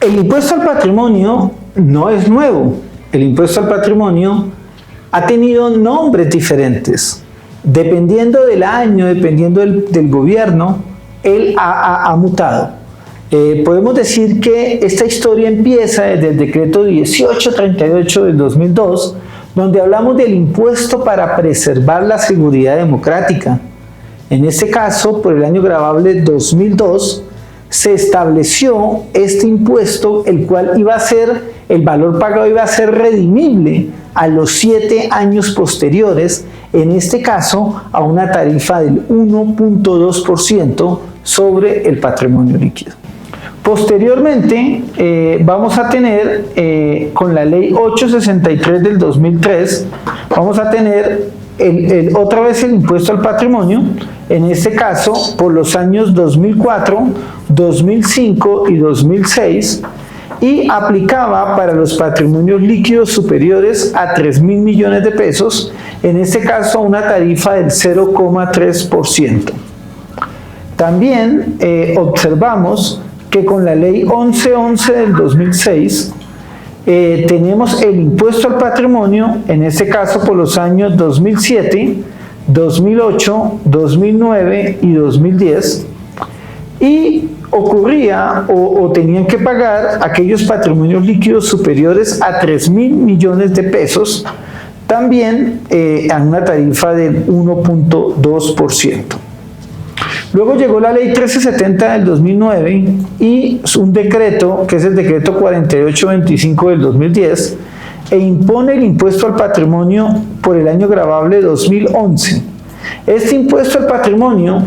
El impuesto al patrimonio no es nuevo. El impuesto al patrimonio ha tenido nombres diferentes. Dependiendo del año, dependiendo del gobierno, él ha mutado. Podemos decir que esta historia empieza desde el decreto 1838 del 2002, donde hablamos del impuesto para preservar la seguridad democrática. En este caso, por el año gravable 2002, se estableció este impuesto, el cual el valor pagado iba a ser redimible a los 7 años posteriores, en este caso a una tarifa del 1.2% sobre el patrimonio líquido. Posteriormente vamos a tener, con la ley 863 del 2003, vamos a tener otra vez el impuesto al patrimonio, en este caso por los años 2004, 2005 y 2006, y aplicaba para los patrimonios líquidos superiores a 3.000 millones de pesos, en este caso una tarifa del 0,3%. También observamos que con la ley 1111 del 2006 tenemos el impuesto al patrimonio, en este caso por los años 2007, 2008, 2009 y 2010, y ocurría o tenían que pagar aquellos patrimonios líquidos superiores a 3.000 millones de pesos, también a una tarifa del 1.2%. Luego llegó la ley 1370 del 2009 y un decreto, que es el decreto 4825 del 2010, e impone el impuesto al patrimonio por el año gravable 2011. Este impuesto al patrimonio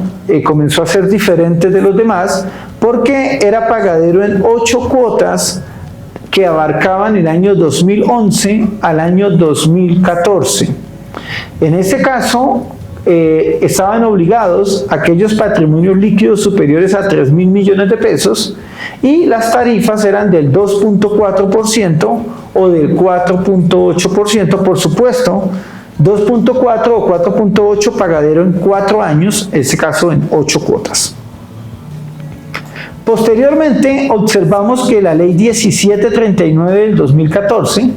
comenzó a ser diferente de los demás porque era pagadero en 8 cuotas que abarcaban el año 2011 al año 2014. En este caso, estaban obligados aquellos patrimonios líquidos superiores a 3.000 millones de pesos, y las tarifas eran del 2.4% o del 4.8%, por supuesto, 2.4 o 4.8 pagadero en 4 años, en este caso en 8 cuotas. Posteriormente observamos que la ley 1739 del 2014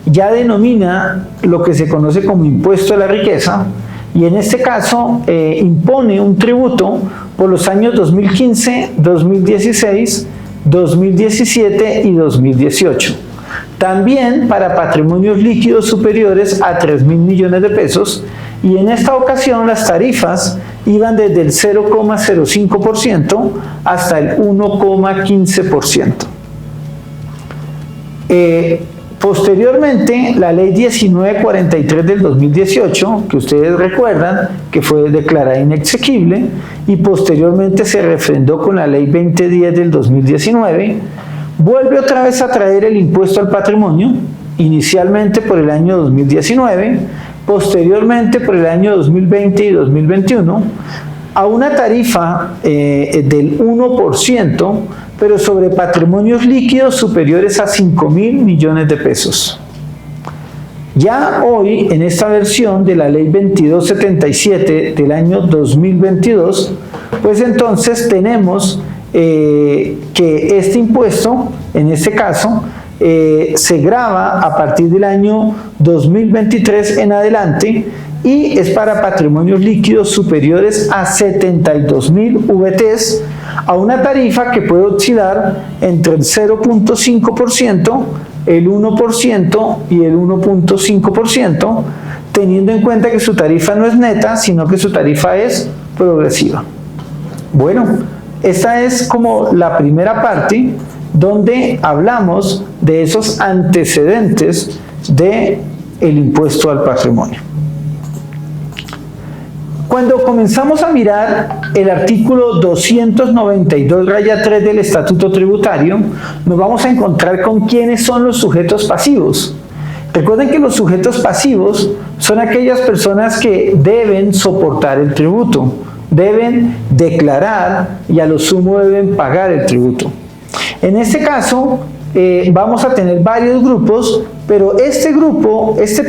ya denomina lo que se conoce como impuesto a la riqueza, y en este caso impone un tributo por los años 2015, 2016, 2017 y 2018. También para patrimonios líquidos superiores a 3.000 millones de pesos, y en esta ocasión las tarifas iban desde el 0,05% hasta el 1,15%. Posteriormente, la ley 1943 del 2018, que ustedes recuerdan que fue declarada inexequible, y posteriormente se refrendó con la ley 2010 del 2019, vuelve otra vez a traer el impuesto al patrimonio, inicialmente por el año 2019, posteriormente por el año 2020 y 2021, a una tarifa del 1%, pero sobre patrimonios líquidos superiores a 5.000 millones de pesos. Ya hoy, en esta versión de la ley 2277 del año 2022, pues entonces tenemos que este impuesto, en este caso, se grava a partir del año 2023 en adelante, y es para patrimonios líquidos superiores a 72.000 VTs, a una tarifa que puede oscilar entre el 0.5%, el 1% y el 1.5%, teniendo en cuenta que su tarifa no es neta, sino que su tarifa es progresiva. Bueno, esta es como la primera parte donde hablamos de esos antecedentes del impuesto al patrimonio. Cuando comenzamos a mirar el artículo 292-3 del Estatuto Tributario, nos vamos a encontrar con quiénes son los sujetos pasivos. Recuerden que los sujetos pasivos son aquellas personas que deben soportar el tributo, deben declarar y a lo sumo deben pagar el tributo. En este caso, vamos a tener varios grupos, pero este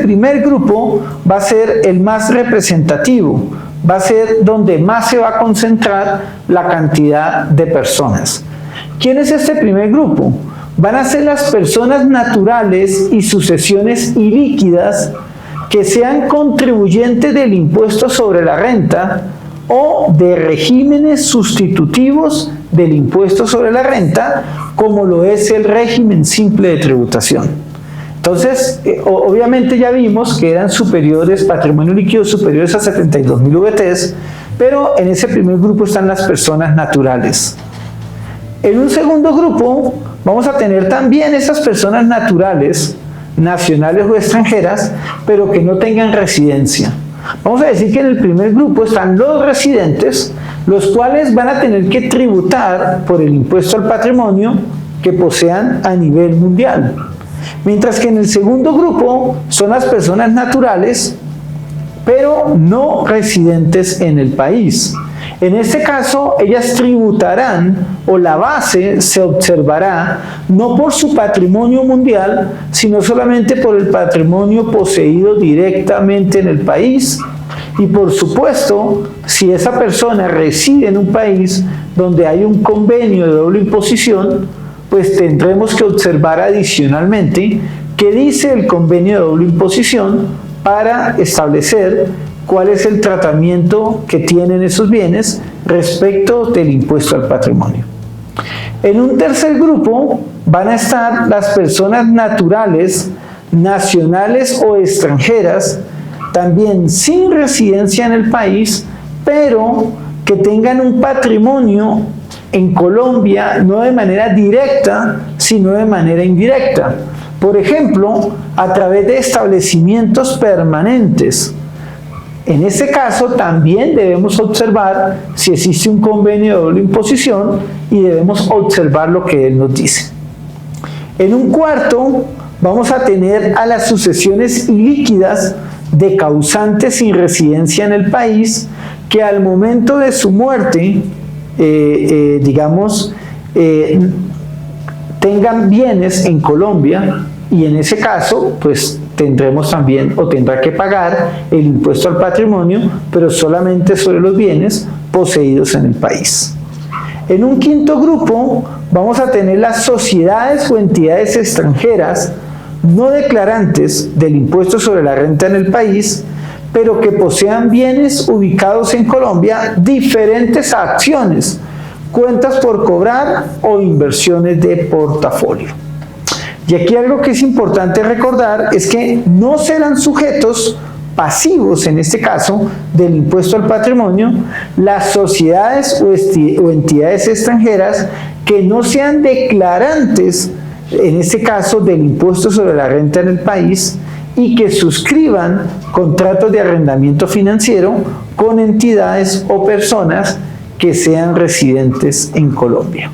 primer grupo va a ser el más representativo, va a ser donde más se va a concentrar la cantidad de personas. ¿Quién es este primer grupo? van a ser las personas naturales y sucesiones ilíquidas que sean contribuyentes del impuesto sobre la renta o de regímenes sustitutivos del impuesto sobre la renta, como lo es el régimen simple de tributación. Entonces, obviamente ya vimos que eran superiores, patrimonio líquido superiores a 72.000 VTs, pero en ese primer grupo están las personas naturales. En un segundo grupo vamos a tener también esas personas naturales, nacionales o extranjeras, pero que no tengan residencia. Vamos a decir que en el primer grupo están los residentes, los cuales van a tener que tributar por el impuesto al patrimonio que posean a nivel mundial. Mientras que en el segundo grupo son las personas naturales, pero no residentes en el país. En este caso, ellas tributarán, o la base se observará, no por su patrimonio mundial, sino solamente por el patrimonio poseído directamente en el país. Y por supuesto, si esa persona reside en un país donde hay un convenio de doble imposición, pues tendremos que observar adicionalmente qué dice el convenio de doble imposición para establecer cuál es el tratamiento que tienen esos bienes respecto del impuesto al patrimonio. En un tercer grupo van a estar las personas naturales, nacionales o extranjeras, también sin residencia en el país, pero que tengan un patrimonio en Colombia no de manera directa, sino de manera indirecta. Por ejemplo, a través de establecimientos permanentes. En este caso también debemos observar si existe un convenio de doble imposición y debemos observar lo que él nos dice. En un cuarto vamos a tener a las sucesiones ilíquidas de causantes sin residencia en el país que al momento de su muerte, tengan bienes en Colombia y en ese caso pues tendremos también o tendrá que pagar el impuesto al patrimonio, pero solamente sobre los bienes poseídos en el país. En un quinto grupo vamos a tener las sociedades o entidades extranjeras no declarantes del impuesto sobre la renta en el país, pero que posean bienes ubicados en Colombia diferentes a acciones, cuentas por cobrar o inversiones de portafolio. Y aquí algo que es importante recordar es que no serán sujetos pasivos, en este caso, del impuesto al patrimonio, las sociedades o entidades extranjeras que no sean declarantes, en este caso, del impuesto sobre la renta en el país y que suscriban contratos de arrendamiento financiero con entidades o personas que sean residentes en Colombia.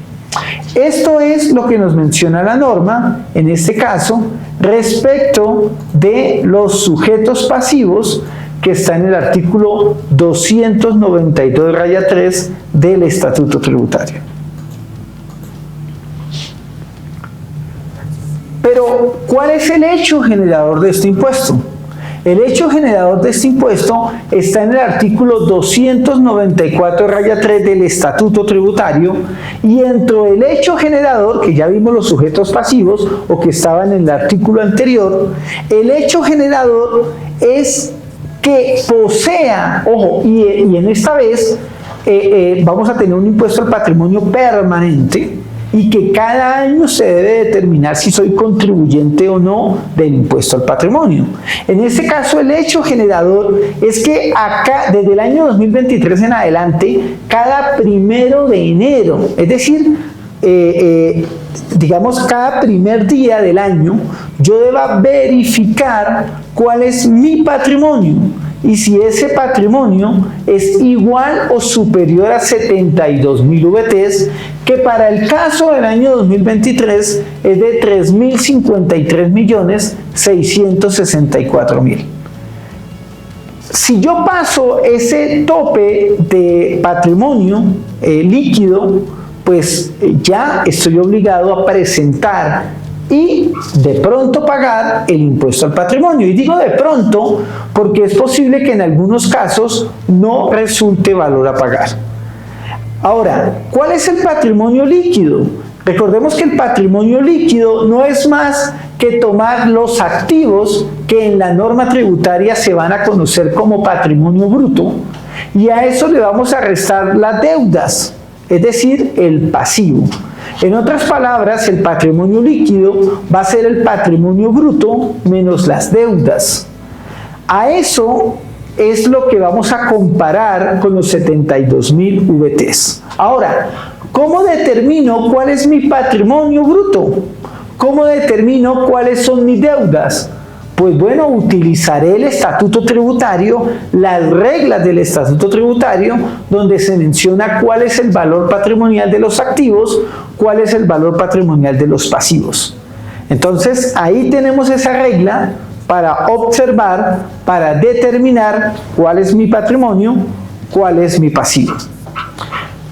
Esto es lo que nos menciona la norma, en este caso, respecto de los sujetos pasivos que está en el artículo 292-3 del Estatuto Tributario. Pero, ¿cuál es el hecho generador de este impuesto? El hecho generador de este impuesto está en el artículo 294-3 del Estatuto Tributario y dentro del hecho generador, que ya vimos los sujetos pasivos o que estaban en el artículo anterior, el hecho generador es que posea, ojo, y en esta vez vamos a tener un impuesto al patrimonio permanente y que cada año se debe determinar si soy contribuyente o no del impuesto al patrimonio. En este caso, el hecho generador es que acá, desde el año 2023 en adelante, cada 1 de enero, es decir, digamos cada primer día del año, yo deba verificar cuál es mi patrimonio y si ese patrimonio es igual o superior a 72.000 VTs, que para el caso del año 2023 es de 3.053.664.000. Si yo paso ese tope de patrimonio líquido, pues ya estoy obligado a presentar y de pronto pagar el impuesto al patrimonio. Y digo de pronto porque es posible que en algunos casos no resulte valor a pagar. Ahora, ¿cuál es el patrimonio líquido? Recordemos que el patrimonio líquido no es más que tomar los activos que en la norma tributaria se van a conocer como patrimonio bruto y a eso le vamos a restar las deudas, es decir, el pasivo. En otras palabras, el patrimonio líquido va a ser el patrimonio bruto menos las deudas. A eso es lo que vamos a comparar con los 72.000 VTs. Ahora, ¿cómo determino cuál es mi patrimonio bruto? ¿Cómo determino cuáles son mis deudas? Pues bueno, utilizaré el estatuto tributario, las reglas del estatuto tributario, donde se menciona cuál es el valor patrimonial de los activos, cuál es el valor patrimonial de los pasivos. Entonces, ahí tenemos esa regla para observar, para determinar cuál es mi patrimonio, cuál es mi pasivo.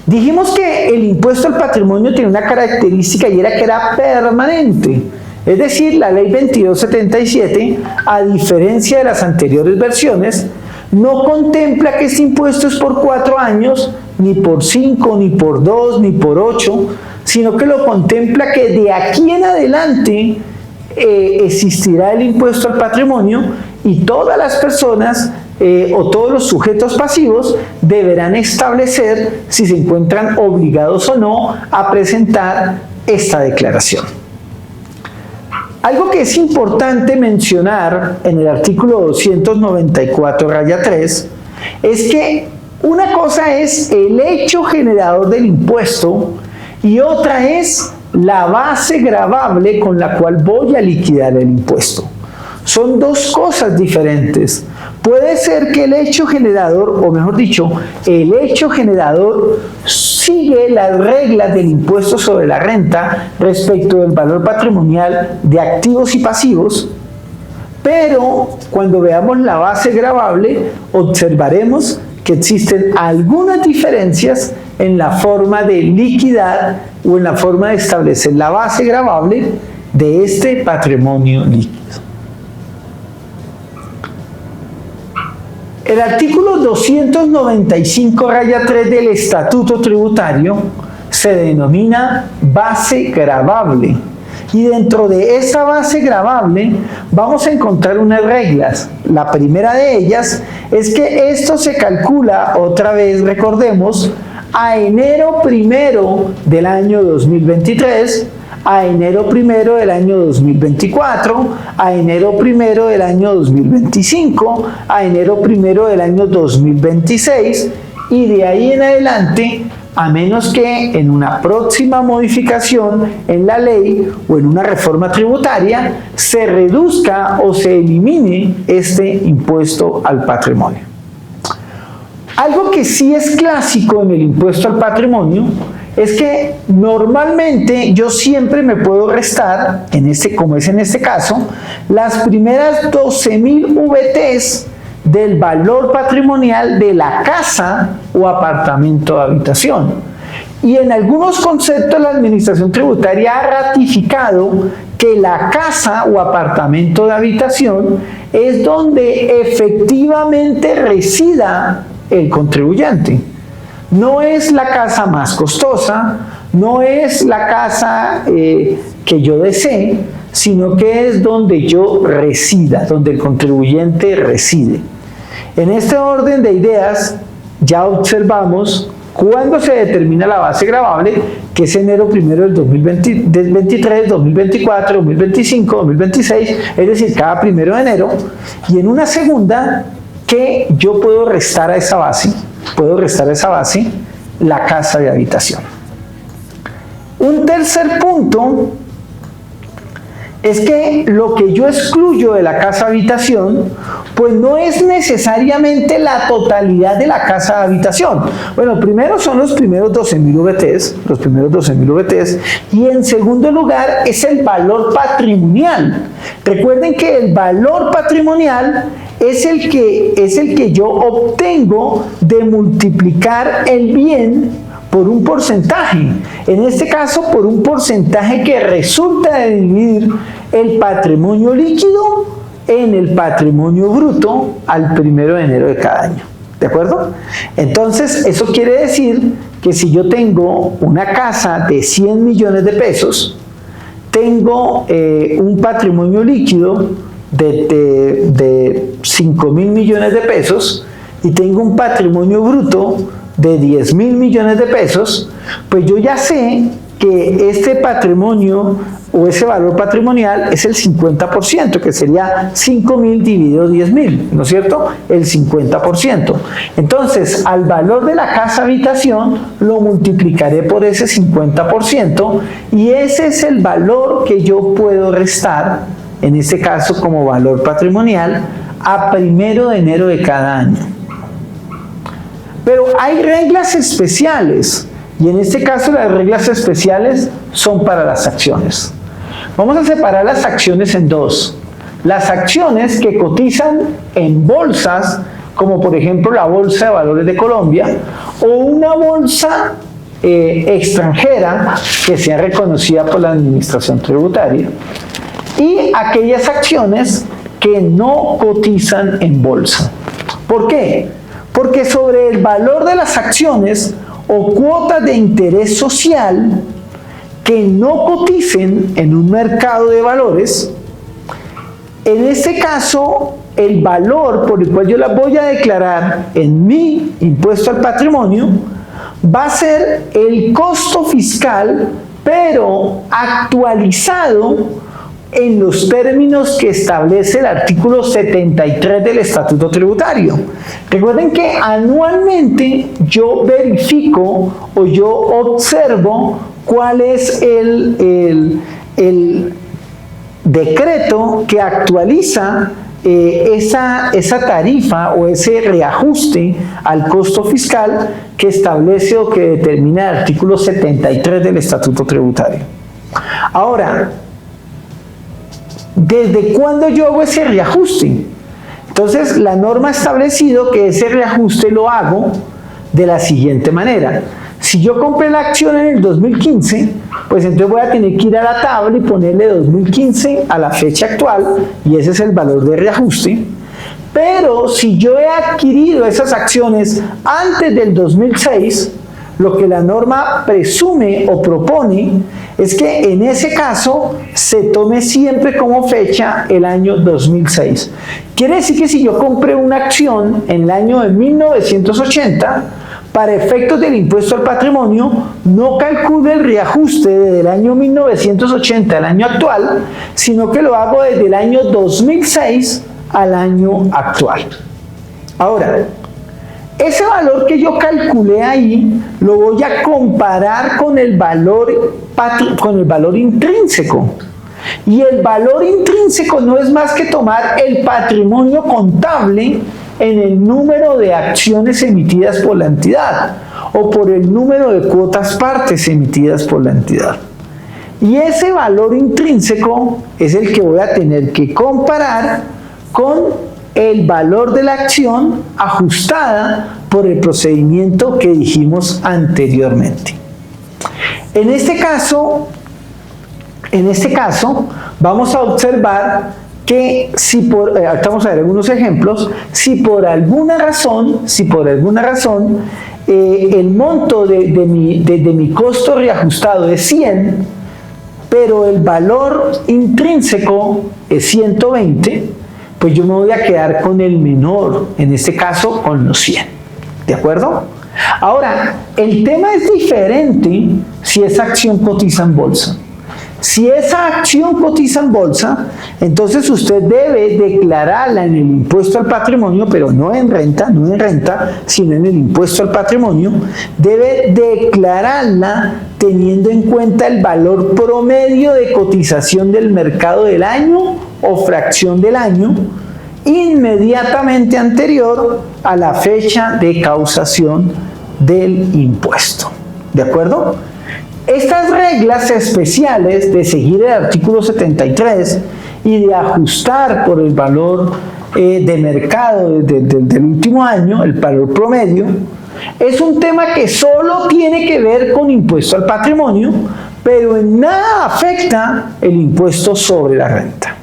Dijimos que el impuesto al patrimonio tiene una característica y era que era permanente. Es decir, la ley 2277, a diferencia de las anteriores versiones, no contempla que este impuesto es por 4 años, ni por 5, ni por 2, ni por 8, sino que lo contempla que de aquí en adelante existirá el impuesto al patrimonio y todas las personas o todos los sujetos pasivos deberán establecer si se encuentran obligados o no a presentar esta declaración. Algo que es importante mencionar en el artículo 294-3 es que una cosa es el hecho generador del impuesto y otra es la base gravable con la cual voy a liquidar el impuesto. Son dos cosas diferentes. Puede ser que el hecho generador, o mejor dicho, el hecho generador sigue las reglas del impuesto sobre la renta respecto del valor patrimonial de activos y pasivos, pero cuando veamos la base gravable observaremos que existen algunas diferencias en la forma de liquidar o en la forma de establecer la base gravable de este patrimonio líquido. El artículo 295-3 del Estatuto Tributario se denomina base gravable y dentro de esta base gravable vamos a encontrar unas reglas. La primera de ellas es que esto se calcula, otra vez recordemos, a enero 1 del año 2023, a enero 1 del año 2024, a enero 1 del año 2025, a enero 1 del año 2026 y de ahí en adelante, a menos que en una próxima modificación en la ley o en una reforma tributaria se reduzca o se elimine este impuesto al patrimonio. Algo que sí es clásico en el impuesto al patrimonio es que normalmente yo siempre me puedo restar, como es en este caso, las primeras 12.000 VTs del valor patrimonial de la casa o apartamento de habitación. Y en algunos conceptos la Administración Tributaria ha ratificado que la casa o apartamento de habitación es donde efectivamente resida el contribuyente. No es la casa más costosa, no es la casa que yo desee, sino que es donde yo resida, donde el contribuyente reside. En este orden de ideas ya observamos cuándo se determina la base gravable, que es enero 1 del 2023, 2024, 2025, 2026, es decir, cada 1 de enero, y en una segunda que yo puedo restar a esa base, la casa de habitación. Un tercer punto es que lo que yo excluyo de la casa de habitación, pues no es necesariamente la totalidad de la casa de habitación. Bueno, primero son los primeros 12.000 VTs, y en segundo lugar es el valor patrimonial. Recuerden que el valor patrimonial es el que yo obtengo de multiplicar el bien por un porcentaje, en este caso por un porcentaje que resulta de dividir el patrimonio líquido en el patrimonio bruto al 1 de enero de cada año. ¿De acuerdo? Entonces, eso quiere decir que si yo tengo una casa de 100 millones de pesos, tengo un patrimonio líquido de 5 mil millones de pesos y tengo un patrimonio bruto de 10 mil millones de pesos, pues yo ya sé que este patrimonio o ese valor patrimonial es el 50%, que sería 5.000 dividido 10.000, ¿no es cierto? El 50%. Entonces, al valor de la casa habitación lo multiplicaré por ese 50% y ese es el valor que yo puedo restar, en este caso como valor patrimonial, a 1 de enero de cada año. Pero hay reglas especiales y en este caso las reglas especiales son para las acciones. Vamos a separar las acciones en dos. Las acciones que cotizan en bolsas, como por ejemplo la Bolsa de Valores de Colombia, o una bolsa extranjera que sea reconocida por la Administración Tributaria, y aquellas acciones que no cotizan en bolsa. ¿Por qué? Porque sobre el valor de las acciones o cuotas de interés social que no coticen en un mercado de valores, en este caso el valor por el cual yo las voy a declarar en mi impuesto al patrimonio va a ser el costo fiscal, pero actualizado en los términos que establece el artículo 73 del Estatuto Tributario. Recuerden que anualmente yo verifico o yo observo cuál es el decreto que actualiza esa tarifa o ese reajuste al costo fiscal que establece o que determina el artículo 73 del Estatuto Tributario. Ahora, ¿desde cuándo yo hago ese reajuste? Entonces, la norma ha establecido que ese reajuste lo hago de la siguiente manera. Si yo compré la acción en el 2015, pues entonces voy a tener que ir a la tabla y ponerle 2015 a la fecha actual, y ese es el valor de reajuste. Pero si yo he adquirido esas acciones antes del 2006, lo que la norma presume o propone es que en ese caso se tome siempre como fecha el año 2006. Quiere decir que si yo compré una acción en el año de 1980, para efectos del impuesto al patrimonio, no calculo el reajuste desde el año 1980 al año actual, sino que lo hago desde el año 2006 al año actual. Ahora, ese valor que yo calculé ahí lo voy a comparar con el valor intrínseco. Y el valor intrínseco no es más que tomar el patrimonio contable en el número de acciones emitidas por la entidad o por el número de cuotas partes emitidas por la entidad. Y ese valor intrínseco es el que voy a tener que comparar con el valor de la acción ajustada por el procedimiento que dijimos anteriormente. En este caso, vamos a observar que vamos a ver algunos ejemplos. Si por alguna razón, el monto de mi costo reajustado es 100, pero el valor intrínseco es 120, pues yo me voy a quedar con el menor, en este caso con los 100. ¿De acuerdo? Ahora, el tema es diferente si esa acción cotiza en bolsa. Si esa acción cotiza en bolsa, entonces usted debe declararla en el impuesto al patrimonio, pero no en renta, sino en el impuesto al patrimonio. Debe declararla teniendo en cuenta el valor promedio de cotización del mercado del año o fracción del año, inmediatamente anterior a la fecha de causación del impuesto. ¿De acuerdo? Estas reglas especiales de seguir el artículo 73 y de ajustar por el valor de mercado del último año, el valor promedio, es un tema que solo tiene que ver con impuesto al patrimonio, pero en nada afecta el impuesto sobre la renta.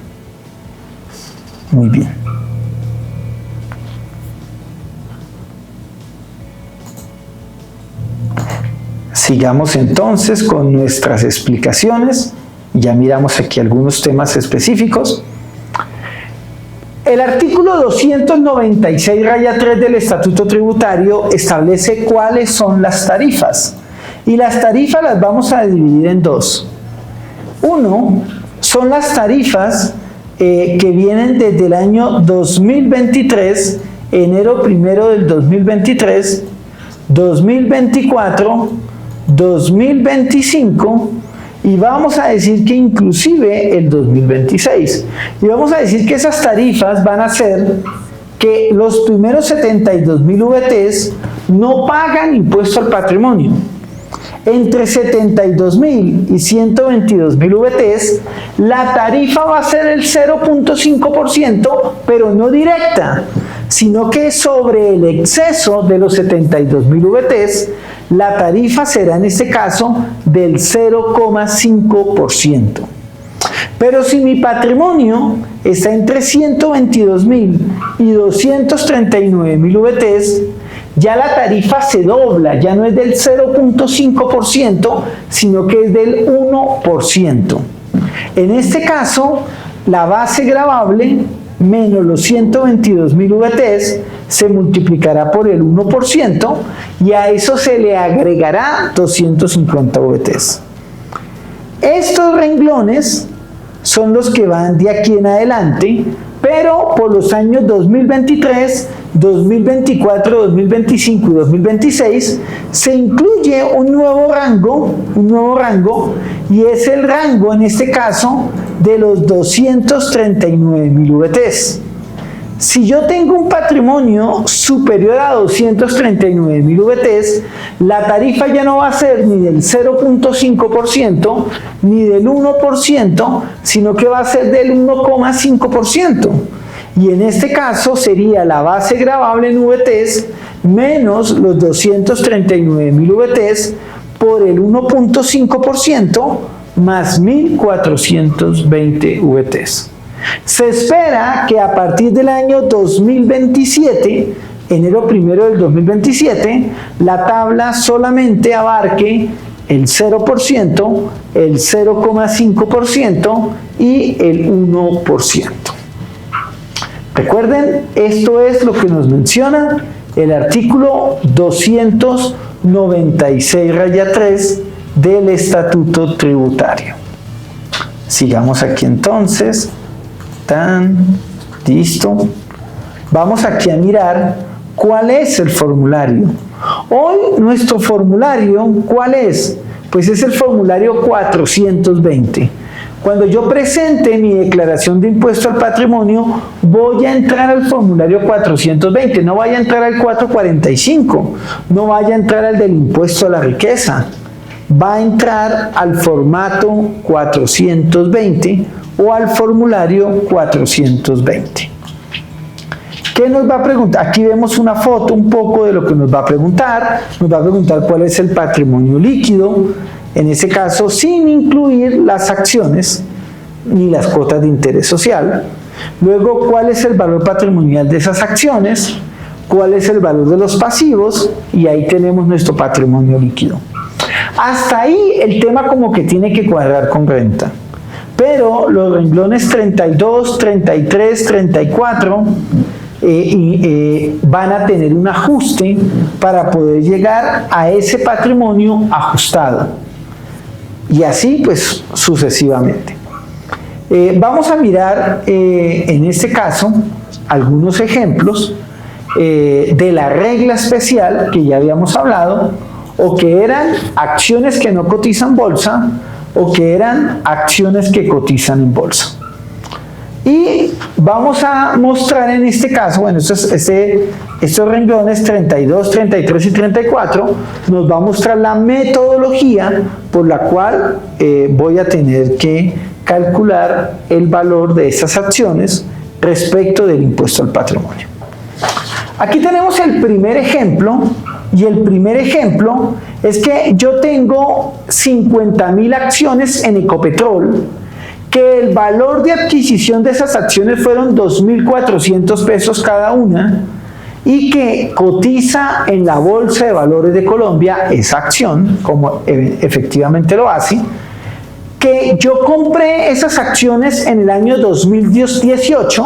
Muy bien. Sigamos entonces con nuestras explicaciones. Ya miramos aquí algunos temas específicos. El artículo 296-3 del Estatuto Tributario establece cuáles son las tarifas. Y las tarifas las vamos a dividir en dos. Uno, son las tarifas que vienen desde el año 2023, enero 1 del 2023, 2024, 2025 y vamos a decir que inclusive el 2026. Y vamos a decir que esas tarifas van a hacer que los primeros 72.000 VTs no pagan impuesto al patrimonio. Entre 72.000 y 122.000 VTs, la tarifa va a ser el 0.5%, pero no directa, sino que sobre el exceso de los 72.000 VTs, la tarifa será en este caso del 0,5%. Pero si mi patrimonio está entre 122.000 y 239.000 VTs, ya la tarifa se dobla, ya no es del 0.5%, sino que es del 1%. En este caso, la base gravable menos los 122.000 VTs se multiplicará por el 1% y a eso se le agregará 250 VTs. Estos renglones son los que van de aquí en adelante, pero por los años 2023, 2024, 2025 y 2026 se incluye un nuevo rango y es el rango en este caso de los 239.000 VTs. Si yo tengo un patrimonio superior a 239.000 VTs, la tarifa ya no va a ser ni del 0.5% ni del 1%, sino que va a ser del 1,5%. Y en este caso sería la base gravable en VTs menos los 239.000 VTs por el 1.5% más 1.420 VTs. Se espera que a partir del año 2027, enero 1 del 2027, la tabla solamente abarque el 0%, el 0,5% y el 1%. Recuerden, esto es lo que nos menciona el artículo 296-3 del Estatuto Tributario. Sigamos aquí entonces. Listo. Vamos aquí a mirar cuál es el formulario. Hoy nuestro formulario, ¿cuál es? Pues es el formulario 420. Cuando yo presente mi declaración de impuesto al patrimonio, voy a entrar al formulario 420, no vaya a entrar al 445, no vaya a entrar al del impuesto a la riqueza, va a entrar al formato 420 o al formulario 420. ¿Qué nos va a preguntar? Aquí vemos una foto un poco de lo que nos va a preguntar cuál es el patrimonio líquido, en ese caso sin incluir las acciones ni las cuotas de interés social. Luego, ¿cuál es el valor patrimonial de esas acciones? ¿Cuál es el valor de los pasivos? Y ahí tenemos nuestro patrimonio líquido. Hasta ahí el tema como que tiene que cuadrar con renta. Pero los renglones 32, 33, 34 van a tener un ajuste para poder llegar a ese patrimonio ajustado. Y así pues sucesivamente. Vamos a mirar en este caso algunos ejemplos de la regla especial que ya habíamos hablado, o que eran acciones que no cotizan bolsa, o que eran acciones que cotizan en bolsa. Y vamos a mostrar en este caso, bueno, estos renglones 32, 33 y 34 nos va a mostrar la metodología por la cual voy a tener que calcular el valor de esas acciones respecto del impuesto al patrimonio. Aquí tenemos el primer ejemplo, y el primer ejemplo es que yo tengo 50.000 acciones en Ecopetrol, que el valor de adquisición de esas acciones fueron 2.400 pesos cada una, y que cotiza en la Bolsa de Valores de Colombia, esa acción, como efectivamente lo hace, que yo compré esas acciones en el año 2018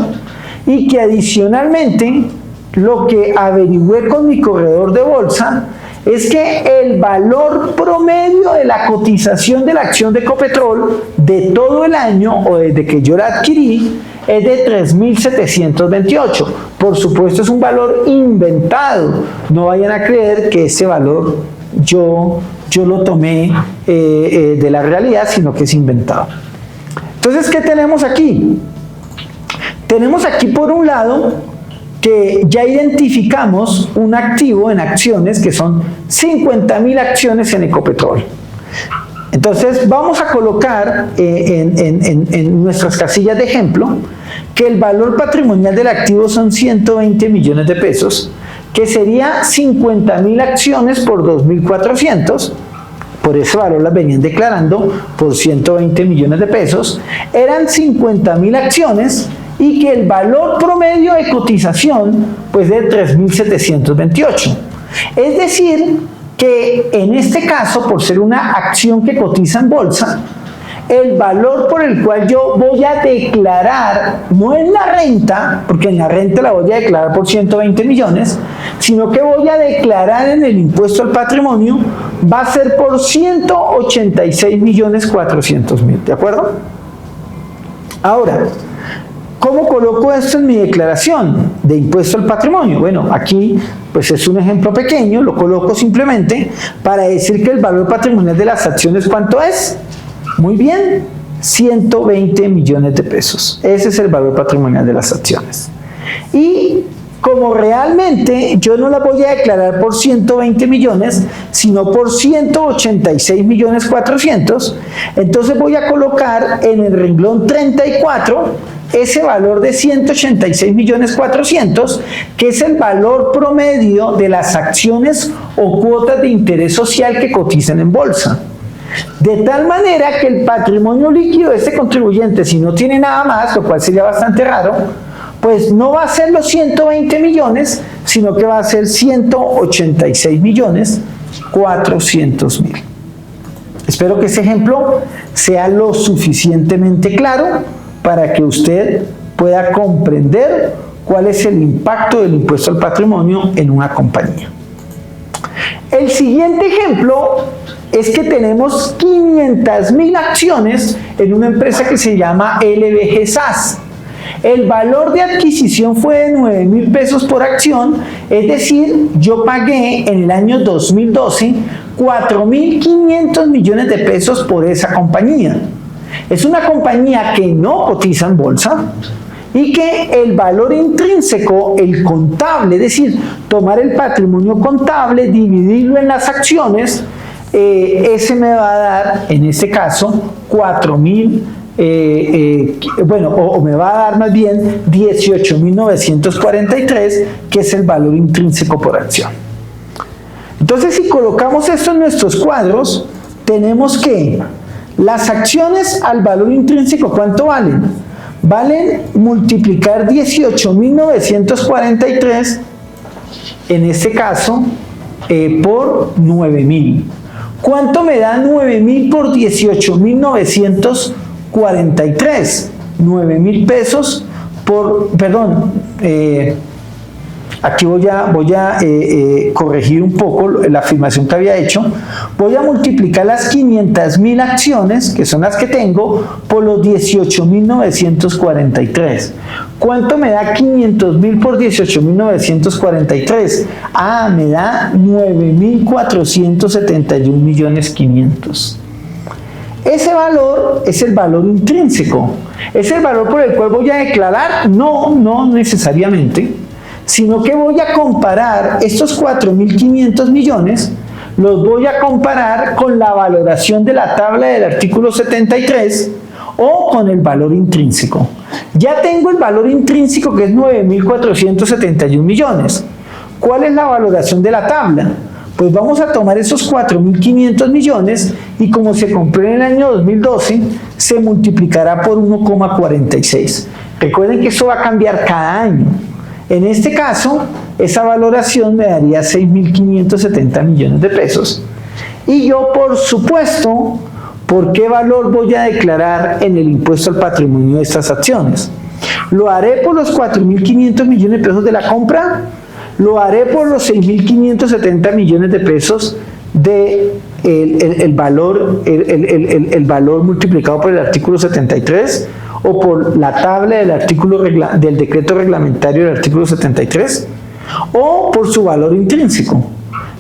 y que adicionalmente lo que averigüé con mi corredor de bolsa es que el valor promedio de la cotización de la acción de Ecopetrol de todo el año o desde que yo la adquirí es de 3.728. Por supuesto es un valor inventado, no vayan a creer que ese valor yo lo tomé de la realidad, sino que es inventado. Entonces, ¿qué tenemos aquí? Tenemos aquí por un lado que ya identificamos un activo en acciones que son 50.000 acciones en Ecopetrol. Entonces vamos a colocar en nuestras casillas de ejemplo que el valor patrimonial del activo son 120 millones de pesos, que sería 50.000 acciones por 2.400, por ese valor las venían declarando por 120 millones de pesos, eran 50.000 acciones y que el valor promedio de cotización pues de 3.728. Es decir, que en este caso, por ser una acción que cotiza en bolsa, el valor por el cual yo voy a declarar, no en la renta, porque en la renta la voy a declarar por 120 millones, sino que voy a declarar en el impuesto al patrimonio, va a ser por 186.400.000, ¿de acuerdo? Ahora, ¿cómo coloco esto en mi declaración de impuesto al patrimonio? Bueno, aquí pues es un ejemplo pequeño, lo coloco simplemente para decir que el valor patrimonial de las acciones, ¿cuánto es? Muy bien, 120 millones de pesos. Ese es el valor patrimonial de las acciones. Y como realmente yo no la voy a declarar por 120 millones, sino por 186.400.000, entonces voy a colocar en el renglón 34 ese valor de 186.400.000, que es el valor promedio de las acciones o cuotas de interés social que cotizan en bolsa. De tal manera que el patrimonio líquido de este contribuyente, si no tiene nada más, lo cual sería bastante raro, pues no va a ser los 120 millones, sino que va a ser 186.400.000. Espero que este ejemplo sea lo suficientemente claro para que usted pueda comprender cuál es el impacto del impuesto al patrimonio en una compañía. El siguiente ejemplo es que tenemos 500.000 acciones en una empresa que se llama LBG SAS. El valor de adquisición fue de 9.000 pesos por acción, es decir, yo pagué en el año 2012 4.500 millones de pesos por esa compañía. Es una compañía que no cotiza en bolsa y que el valor intrínseco, el contable, es decir, tomar el patrimonio contable, dividirlo en las acciones, ese me va a dar, en este caso, 4.000, o me va a dar más bien 18.943, que es el valor intrínseco por acción. Entonces, si colocamos esto en nuestros cuadros, tenemos que las acciones al valor intrínseco, ¿cuánto valen? Valen multiplicar 18.943, en este caso, por 9.000. ¿Cuánto me da 9.000 por 18.943? 9.000 pesos por, perdón, aquí voy a corregir un poco la afirmación que había hecho. Voy a multiplicar las 500.000 acciones, que son las que tengo, por los 18.943. ¿Cuánto me da 500.000 por 18.943? Ah, me da 9.471.500.000. Ese valor es el valor intrínseco. ¿Es el valor por el cual voy a declarar? No, no necesariamente, sino que voy a comparar estos 4.500 millones, los voy a comparar con la valoración de la tabla del artículo 73 o con el valor intrínseco. Ya tengo el valor intrínseco, que es 9.471 millones. ¿Cuál es la valoración de la tabla? Pues vamos a tomar esos 4.500 millones y como se compró en el año 2012, se multiplicará por 1,46. Recuerden que eso va a cambiar cada año. En este caso, esa valoración me daría 6.570 millones de pesos. Y yo, por supuesto, ¿por qué valor voy a declarar en el impuesto al patrimonio de estas acciones? ¿Lo haré por los 4.500 millones de pesos de la compra? ¿Lo haré por los 6.570 millones de pesos de el valor multiplicado por el artículo 73? ¿O por la tabla del decreto reglamentario del artículo 73? ¿O por su valor intrínseco?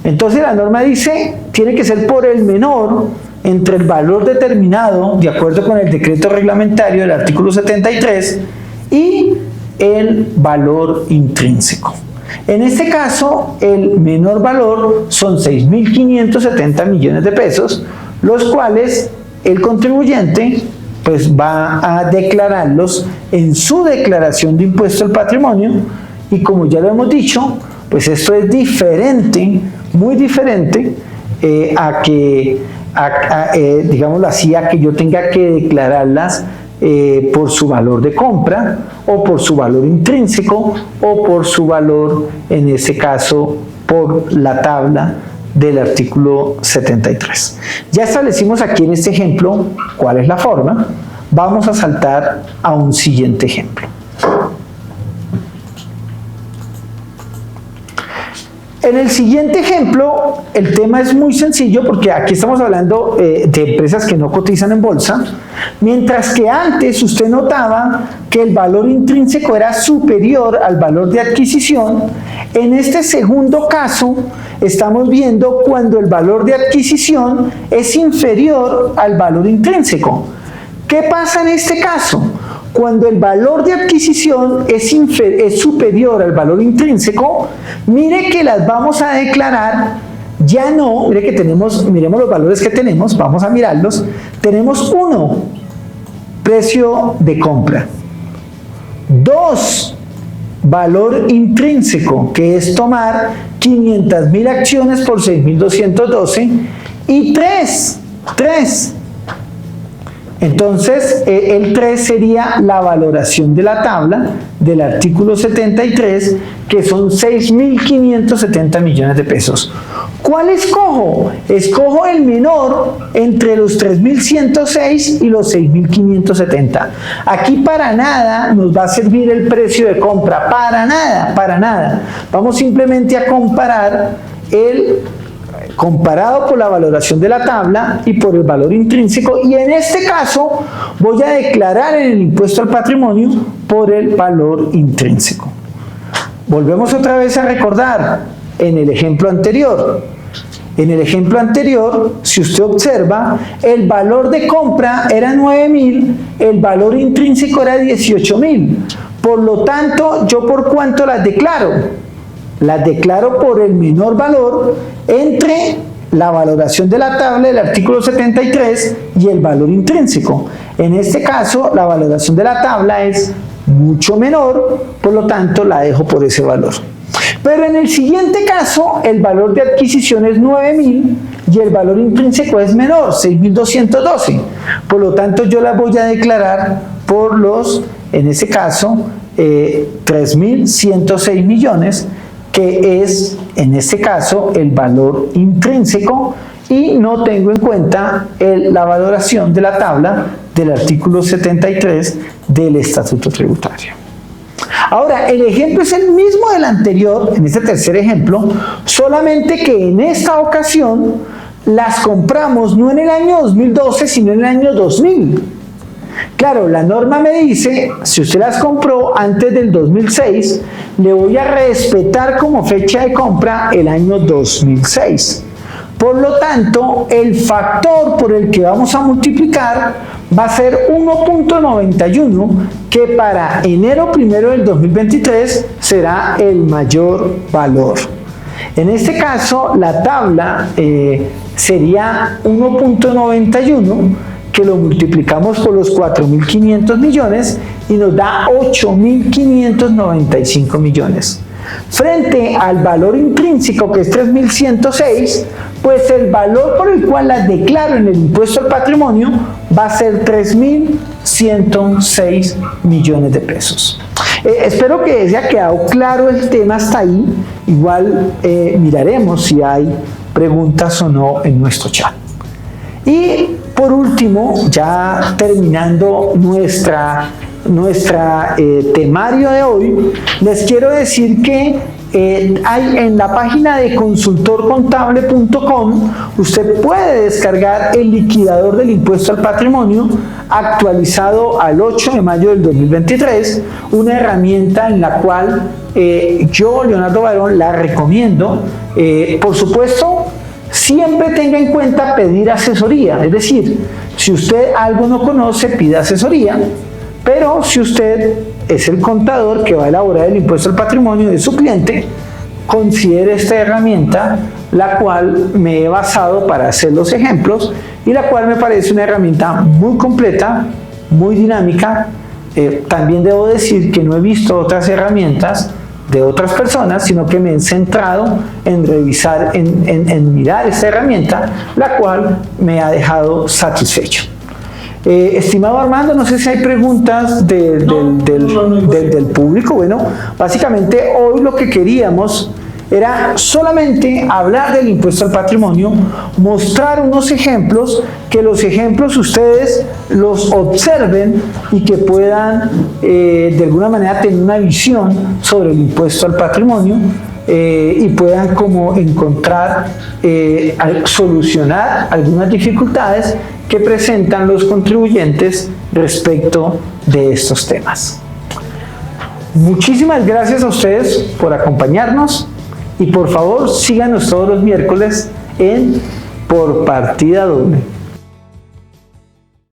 Entonces la norma dice, tiene que ser por el menor entre el valor determinado, de acuerdo con el decreto reglamentario del artículo 73, y el valor intrínseco. En este caso, el menor valor son 6.570 millones de pesos, los cuales el contribuyente pues va a declararlos en su declaración de impuesto al patrimonio, y como ya lo hemos dicho, pues esto es diferente, muy diferente digámoslo así, a que yo tenga que declararlas por su valor de compra, o por su valor intrínseco, o por su valor, en este caso, por la tabla del artículo 73. Ya establecimos aquí en este ejemplo cuál es la forma. Vamos a saltar a un siguiente ejemplo. En el siguiente ejemplo, el tema es muy sencillo porque aquí estamos hablando de empresas que no cotizan en bolsa, mientras que antes usted notaba que el valor intrínseco era superior al valor de adquisición. En este segundo caso, estamos viendo cuando el valor de adquisición es inferior al valor intrínseco. ¿Qué pasa en este caso? Cuando el valor de adquisición es superior al valor intrínseco, mire que las vamos a declarar, ya no, mire que miremos los valores que tenemos, vamos a mirarlos. Tenemos 1, precio de compra. 2, valor intrínseco, que es tomar 500.000 acciones por 6.212. Y 3. Entonces, el 3 sería la valoración de la tabla del artículo 73, que son 6.570 millones de pesos. ¿Cuál escojo? Escojo el menor entre los 3.106 y los 6.570. Aquí para nada nos va a servir el precio de compra, para nada. Vamos simplemente a comparar comparado por la valoración de la tabla y por el valor intrínseco, y en este caso voy a declarar en el impuesto al patrimonio por el valor intrínseco. Volvemos otra vez a recordar en el ejemplo anterior. En el ejemplo anterior, si usted observa, el valor de compra era 9.000, el valor intrínseco era 18.000. Por lo tanto, ¿yo por cuánto las declaro? Las declaro por el menor valor entre la valoración de la tabla del artículo 73 y el valor intrínseco. En este caso, la valoración de la tabla es mucho menor, por lo tanto la dejo por ese valor. Pero en el siguiente caso, el valor de adquisición es 9.000 y el valor intrínseco es menor, 6.212. Por lo tanto, yo la voy a declarar por los, en ese caso, 3.106 millones, que es, en este caso, el valor intrínseco, y no tengo en cuenta la valoración de la tabla del artículo 73 del Estatuto Tributario. Ahora, el ejemplo es el mismo del anterior, en este tercer ejemplo, solamente que en esta ocasión las compramos no en el año 2012, sino en el año 2000. Claro, la norma me dice, si usted las compró antes del 2006, le voy a respetar como fecha de compra el año 2006. Por lo tanto, el factor por el que vamos a multiplicar va a ser 1.91, que para enero 1 del 2023 será el mayor valor. En este caso, la tabla sería 1.91, que lo multiplicamos por los 4.500 millones y nos da 8.595 millones. Frente al valor intrínseco, que es 3.106, pues el valor por el cual las declaro en el impuesto al patrimonio va a ser 3.106 millones de pesos. Espero que se haya quedado claro el tema hasta ahí. Igual miraremos si hay preguntas o no en nuestro chat. Y por último, ya terminando nuestra temario de hoy, les quiero decir que hay en la página de consultorcontable.com, usted puede descargar el liquidador del impuesto al patrimonio actualizado al 8 de mayo del 2023, una herramienta en la cual yo, Leonardo Barón, la recomiendo. Por supuesto, siempre tenga en cuenta pedir asesoría, es decir, si usted algo no conoce, pida asesoría, pero si usted es el contador que va a elaborar el impuesto al patrimonio de su cliente, considere esta herramienta, la cual me he basado para hacer los ejemplos y la cual me parece una herramienta muy completa, muy dinámica. También debo decir que no he visto otras herramientas de otras personas, sino que me he centrado en revisar, en mirar esta herramienta, la cual me ha dejado satisfecho. Estimado Armando, no sé si hay preguntas del público. Bueno, básicamente hoy lo que queríamos era solamente hablar del impuesto al patrimonio, mostrar unos ejemplos, que los ejemplos ustedes los observen y que puedan de alguna manera tener una visión sobre el impuesto al patrimonio y puedan como encontrar, solucionar algunas dificultades que presentan los contribuyentes respecto de estos temas. Muchísimas gracias a ustedes por acompañarnos y por favor síganos todos los miércoles en Por Partida Doble.